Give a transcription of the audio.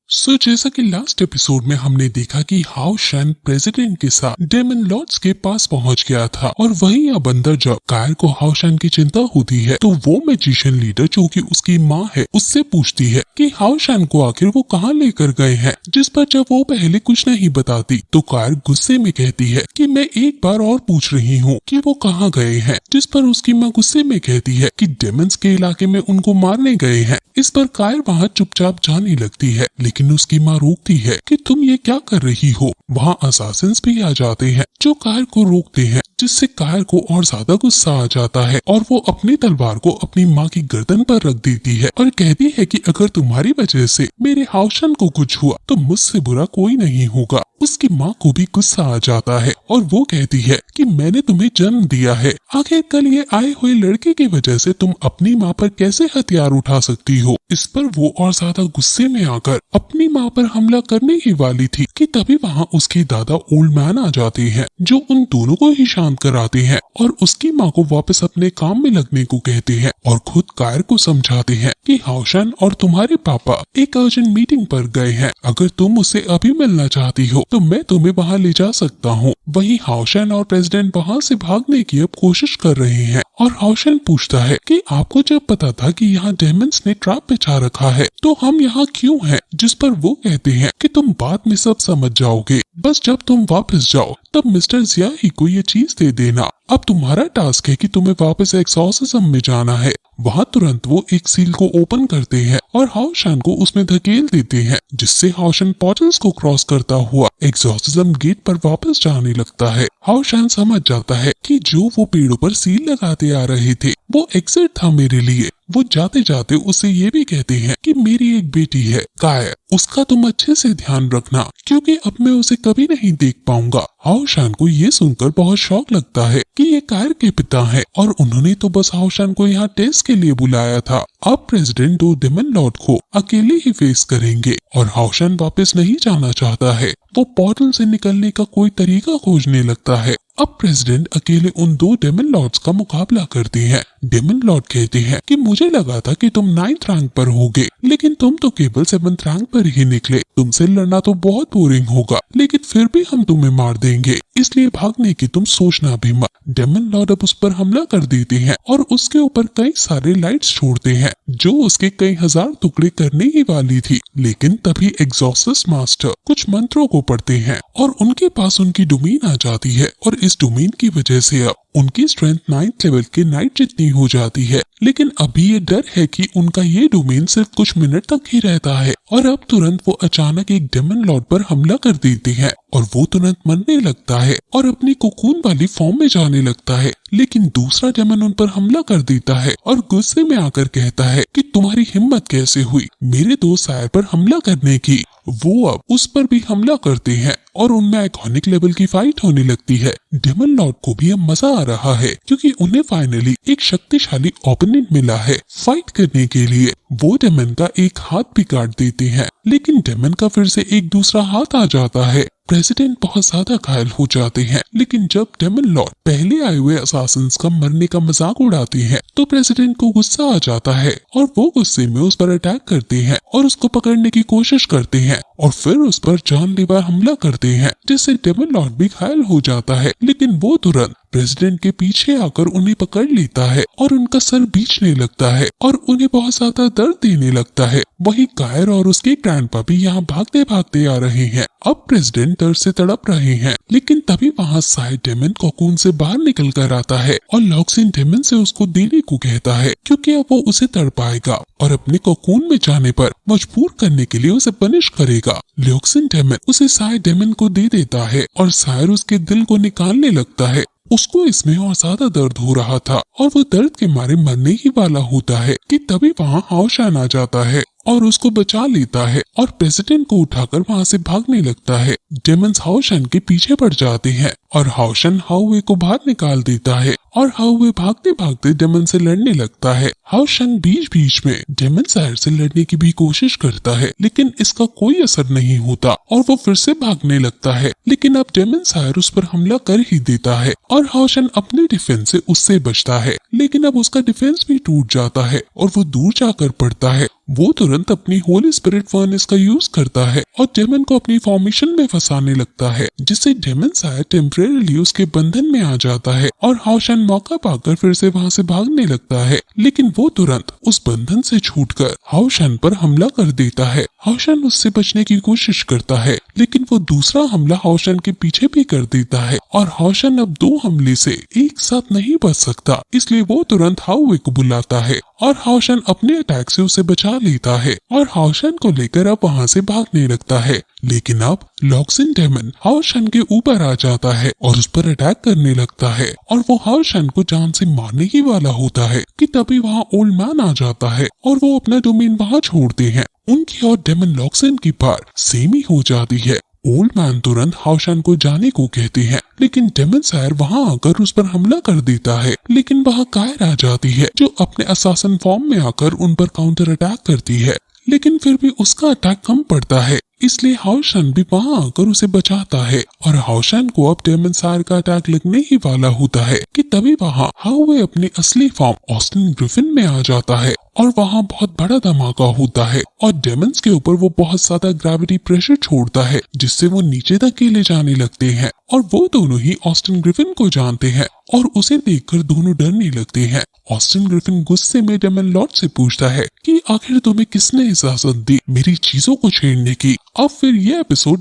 जैसा कि last episode में हमने देखा कि हाउ शन प्रेसिडेंट के साथ डेमन लॉर्ड्स के पास पहुंच गया था और वहीं अब अंदर जब कायर को हाउ शन की चिंता होती है तो वो मैजिशियन लीडर जो कि उसकी माँ है उससे पूछती है कि हाउ शन को आखिर वो कहाँ लेकर गए हैं, जिस पर जब वो पहले कुछ नहीं बताती तो कायर गुस्से में कहती है कि मैं एक बार और पूछ रही हूँ कि वो कहाँ गए हैं, जिस पर उसकी माँ गुस्से में कहती है कि डेमन्स के इलाके में उनको मारने गए हैं। इस पर कायर वहाँ चुपचाप जाने लगती है, लेकिन उसकी माँ रोकती है कि तुम ये क्या कर रही हो। वहाँ असासिन्स भी आ जाते हैं जो कायर को रोकते हैं, जिससे कायर को और ज्यादा गुस्सा आ जाता है और वो अपनी तलवार को अपनी माँ की गर्दन पर रख देती है और कहती है कि अगर तुम्हारी वजह से मेरे हाउ शन को कुछ हुआ तो मुझसे बुरा कोई नहीं होगा। उसकी माँ को भी गुस्सा आ जाता है और वो कहती है कि मैंने तुम्हें जन्म दिया है, आखिर कल ये आए हुए लड़के की वजह से तुम अपनी माँ पर कैसे हथियार उठा सकती हो। इस पर वो और ज्यादा गुस्से में आकर अपनी माँ पर हमला करने ही वाली थी कि तभी वहाँ उसके दादा ओल्ड मैन आ जाते हैं जो उन दोनों को ही शांत कराते हैं और उसकी माँ को वापस अपने काम में लगने को कहते हैं और खुद कायर को समझाते हैं कि हाउ शन और तुम्हारे पापा एक अर्जेंट मीटिंग पर गए हैं, अगर तुम उससे अभी मिलना चाहती हो तो मैं तुम्हें वहाँ ले जा सकता हूँ। वहीं हाउ शन और प्रेसिडेंट वहाँ से भागने की अब कोशिश कर रहे हैं और हाउ शन पूछता है कि आपको जब पता था कि यहाँ डेमन्स ने ट्रैप बिछा रखा है तो हम यहाँ क्यों हैं, जिस पर वो कहते हैं कि तुम बाद में सब समझ जाओगे, बस जब तुम वापस जाओ तब मिस्टर जिया ही को ये चीज दे देना। अब तुम्हारा टास्क है कि तुम्हें वापस एक्सॉर्सिज्म में जाना है। वहाँ तुरंत वो एक सील को ओपन करते हैं और हाउ शन को उसमें धकेल देते हैं, जिससे हाउ शन पोर्टल्स को क्रॉस करता हुआ एक्सॉर्सिज्म गेट पर वापस जाने लगता है। हाउ शन समझ जाता है कि जो वो पेड़ों पर सील लगाते आ रहे थे वो एग्जिट था मेरे लिए। वो जाते जाते उसे ये भी कहते हैं कि मेरी एक बेटी है कायर, उसका तुम अच्छे से ध्यान रखना क्योंकि अब मैं उसे कभी नहीं देख पाऊंगा। हाउ शन को ये सुनकर बहुत शौक लगता है कि ये कायर के पिता हैं और उन्होंने तो बस हाउ शन को यहाँ टेस्ट के लिए बुलाया था। अब प्रेसिडेंट दो डेमन लॉर्ड को अकेले ही फेस करेंगे और हाउ शन वापस नहीं जाना चाहता है। वो पोर्टल से निकलने का कोई तरीका खोजने लगता है। अब प्रेसिडेंट अकेले उन दो डेमन लॉर्ड्स का मुकाबला करते हैं। डेमन लॉर्ड कहते हैं कि मुझे लगा था कि तुम 9th रैंक पर होगे, लेकिन तुम तो केवल 7th रैंक पर ही निकले। तुमसे लड़ना तो बहुत बोरिंग होगा, लेकिन फिर भी हम तुम्हें मार देंगे, इसलिए भागने की तुम सोचना भी मत। डेमन लॉर्ड अब उस पर हमला कर देते हैं और उसके ऊपर कई सारे लाइट्स छोड़ते हैं जो उसके कई हजार टुकड़े करने ही वाली थी। लेकिन तभी एग्जॉसिस मास्टर कुछ मंत्रों को पढ़ते हैं और उनके पास उनकी डोमेन आ जाती है और इस डोमेन की वजह से अब उनकी स्ट्रेंथ 9th लेवल के नाइट जितनी हो जाती है। लेकिन अभी ये डर है कि उनका ये डोमेन सिर्फ कुछ मिनट तक ही रहता है और अब तुरंत वो अचानक एक डेमन लॉर्ड पर हमला कर देते हैं और वो तुरंत मरने लगता है और अपनी कोकून वाली फॉर्म में जाने लगता है। लेकिन दूसरा डेमन उन पर हमला कर देता है और गुस्से में आकर कहता है कि तुम्हारी हिम्मत कैसे हुई मेरे दोस्त सायर पर हमला करने की। वो अब उस पर भी हमला करते हैं और उनमें आइकॉनिक लेवल की फाइट होने लगती है। डेमन लॉर्ड को भी अब मजा आ रहा है क्योंकि उन्हें फाइनली एक शक्तिशाली ओपोनेंट मिला है फाइट करने के लिए। वो डेमन का एक हाथ भी काट देते हैं, लेकिन डेमन का फिर से एक दूसरा हाथ आ जाता है। प्रेसिडेंट बहुत ज्यादा घायल हो जाते हैं, लेकिन जब डेमन लॉर्ड पहले आए हुए असासिन्स का मरने का मजाक उड़ाते हैं तो प्रेसिडेंट को गुस्सा आ जाता है और वो गुस्से में उस पर अटैक करते हैं और उसको पकड़ने की कोशिश करते हैं और फिर उस पर जानलेवा हमला करते हैं, जिससे डेमन लॉर्ड भी घायल हो जाता है। लेकिन वो तुरंत प्रेसिडेंट के पीछे आकर उन्हें पकड़ लेता है और उनका सर बीचने लगता है और उन्हें बहुत ज्यादा दर्द देने लगता है। वहीं कायर और उसके ग्रैंडपा भी यहाँ भागते भागते आ रहे हैं। अब प्रेसिडेंट दर्द से तड़प रहे हैं, लेकिन तभी वहाँ साइड डेमन कोकून से बाहर निकल कर आता है और लॉक्सिन डेमन से उसको देने को कहता है क्योंकि अब वो उसे तड़पाएगा और अपने कोकून में जाने पर मजबूर करने के लिए उसे पनिश करेगा। लॉक्सिन डेमन उसे साइड डेमन को दे देता है और सायर उसके दिल को निकालने लगता है। उसको इसमें और ज्यादा दर्द हो रहा था और वो दर्द के मारे मरने ही वाला होता है कि तभी वहाँ हाउ शन आ जाता है और उसको बचा लेता है और प्रेसिडेंट को उठाकर वहाँ से भागने लगता है। डेमन्स हाउ शन के पीछे पड़ जाते हैं और हाउशन हाउवे को बाहर निकाल देता है और हाउवे भागते भागते डेमन से लड़ने लगता है। हाउशन बीच बीच में डेमन सायर से लड़ने की भी कोशिश करता है, लेकिन इसका कोई असर नहीं होता और वो फिर से भागने लगता है। लेकिन अब डेमन सायर उस पर हमला कर ही देता है और हाउशन अपने डिफेंस से उससे बचता है, लेकिन अब उसका डिफेंस भी टूट जाता है और वो दूर जाकर पड़ता है। वो तुरंत अपनी होली स्पिरिट फर्नेस का यूज करता है और डेमन को अपनी फॉर्मेशन में फंसाने लगता है, जिससे डेमन सायर टेम्परेरीली उसके बंधन में आ जाता है और हाउशन मौका पाकर फिर से वहां से भागने लगता है। लेकिन वो तुरंत उस बंधन से छूटकर हाउशन पर हमला कर देता है। हाउशन उससे बचने की कोशिश करता है, लेकिन वो दूसरा हमला हाउशन के पीछे भी कर देता है और हाउशन अब 2 हमले से एक साथ नहीं बच सकता, इसलिए वो तुरंत हाउवे को बुलाता है और हाउशन अपने अटैक से उसे बचा लेता है और हाउशन को लेकर अब वहां से भागने लगता है। लेकिन अब लॉक्सिन डेमन हाउशन के ऊपर आ जाता है और उस पर अटैक करने लगता है और वो हाउशन को जान से मारने ही वाला होता है कि तभी वहाँ ओल्ड मैन आ जाता है और वो अपना डोमेन वहाँ छोड़ते हैं। उनकी और डेमन लॉक्सिन की पार सेम ही हो जाती है। ओल्ड मैन तुरंत हाउशन को जाने को कहते हैं, लेकिन डेमन सायर वहां आकर उस पर हमला कर देता है, लेकिन वहां कायर आ जाती है जो अपने असासन फॉर्म में आकर उन पर काउंटर अटैक करती है, लेकिन फिर भी उसका अटैक कम पड़ता है, इसलिए हाउशन भी वहां आकर उसे बचाता है और हाउशन को अब डेमन सायर का अटैक लगने ही वाला होता है कि तभी वहां हाउवे अपने असली फॉर्म ऑस्टिन ग्रिफिन में आ जाता है और वहां बहुत बड़ा धमाका होता है और डेमन्स के ऊपर वो बहुत ज्यादा ग्रेविटी प्रेशर छोड़ता है, जिससे वो नीचे धकेले जाने लगते हैं और वो दोनों ही ऑस्टिन ग्रिफिन को जानते हैं और उसे देखकर दोनों डरने लगते हैं। ऑस्टिन ग्रिफिन गुस्से में डेमन लॉर्ड से पूछता है कि आखिर तुम्हें किसने इजाजत दी मेरी चीजों को छेड़ने की। अब फिर ये एपिसोड